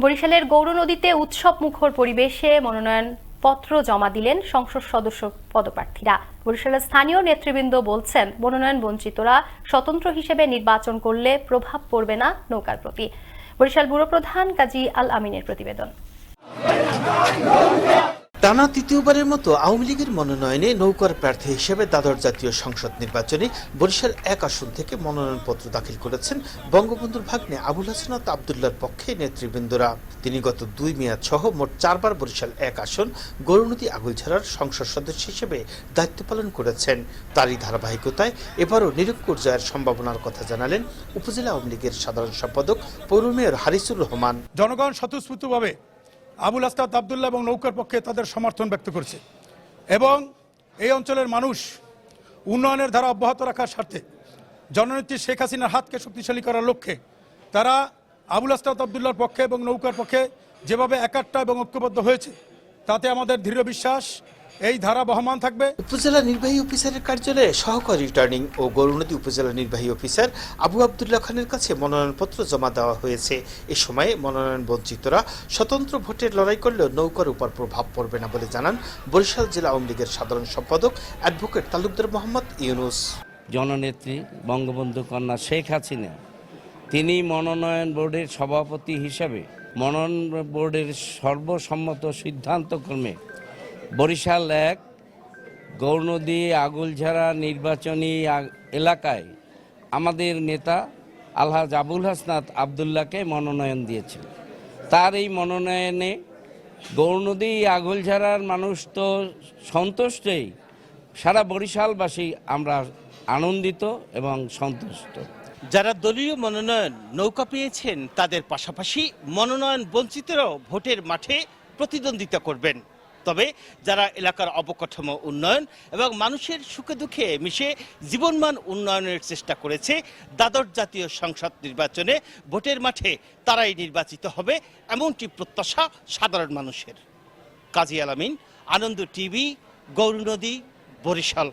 বরিশালের গৌরনদীতে উৎসব মুখর পরিবেশে মনোনয়ন পত্র জমা দিলেন সংসদ সদস্য পদপ্রার্থীরা। বরিশালের স্থানীয় নেতৃবৃন্দ বলছেন, মনোনয়ন বঞ্চিতরা স্বতন্ত্র হিসেবে নির্বাচন করলে প্রভাব পড়বে না নৌকার প্রতি। বরিশাল ব্যুরো প্রধান কাজী আল আমিনের প্রতিবেদন। টানা তৃতীয়বারের মতো আওয়ামী লীগের মনোনয়নে নৌকার প্রার্থী হিসেবে দ্বাদশ জাতীয় সংসদ নির্বাচনে বরিশাল ১ আসন থেকে মনোনয়নপত্র দাখিল করেছেন বঙ্গবন্ধুর ভাগ্নে আবুল হাসনাত আবদুল্লাহর পক্ষে নেতৃবৃন্দরা। তিনি গত ২ মেয়াদ সহ মোট ৪ বার বরিশাল ১ আসন গৌরনদী আগুলঝাড়ার সংসদ সদস্য হিসেবে দায়িত্ব পালন করেছেন। তারই ধারাবাহিকতায় এবারও নিরঙ্কুশ জয়ের সম্ভাবনার কথা জানালেন উপজেলা আওয়ামী লীগের সাধারণ সম্পাদক পৌর মেয়র হারিসুর রহমান। জনগণ স্বতঃস্ফূর্তভাবে আবুল হাসনাত আবদুল্লাহ এবং নৌকার পক্ষে তাদের সমর্থন ব্যক্ত করছে এবং এই অঞ্চলের মানুষ উন্নয়নের ধারা অব্যাহত রাখার স্বার্থে জননেত্রী শেখ হাসিনার হাতকে শক্তিশালী করার লক্ষ্যে তারা আবুল হাসনাত আবদুল্লাহর পক্ষে এবং নৌকার পক্ষে যেভাবে একাট্টা এবং ঐক্যবদ্ধ হয়েছে তাতে আমাদের দৃঢ় বিশ্বাস এই ধারা বহমান থাকবে। উপজেলা নির্বাহী অফিসারের কার্যালয়ে সহকারী রিটার্নিং ও গৌরনদী উপজেলা নির্বাহী অফিসার আবু আবদুল্লাহ খানের কাছে মনোনয়নপত্র জমা দেওয়া হয়েছে। এ সময়ে মনোনয়ন বঞ্চিতরা স্বতন্ত্র ভোটের লড়াই করলেও নৌকার উপর প্রভাব পড়বে না বলে জানান বরিশাল জেলা আওয়ামী লীগের সাধারণ সম্পাদক অ্যাডভোকেট তালুকদার মোহাম্মদ ইউনুস। জননেত্রী বঙ্গবন্ধু কন্যা শেখ হাসিনা তিনি মনোনয়ন বোর্ডের সভাপতি হিসাবে মনোনয়ন বোর্ডের সর্বসম্মত সিদ্ধান্তক্রমে বরিশাল ১ গৌরনদী আগুলঝাড়া নির্বাচনী এলাকায় আমাদের নেতা আলহাজ আবুল হাসনাত আবদুল্লাহকে মনোনয়ন দিয়েছেন। তার এই মনোনয়নে গৌরনদী আগুলঝাড়ার মানুষ তো সন্তুষ্টই, সারা বরিশালবাসী আমরা আনন্দিত এবং সন্তুষ্ট। যারা দলীয় মনোনয়ন নৌকা পেয়েছেন তাদের পাশাপাশি মনোনয়ন বঞ্চিতরাও ভোটের মাঠে প্রতিদ্বন্দ্বিতা করবেন। তবে যারা এলাকার অবকাঠামো উন্নয়ন এবং মানুষের সুখে দুঃখে মিশে জীবনমান উন্নয়নের চেষ্টা করেছে, দ্বাদশ জাতীয় সংসদ নির্বাচনে ভোটের মাঠে তারাই নির্বাচিত হবে এমনটি প্রত্যাশা সাধারণ মানুষের। কাজী আল আমিন, আনন্দ টিভি, গৌরনদী, বরিশাল।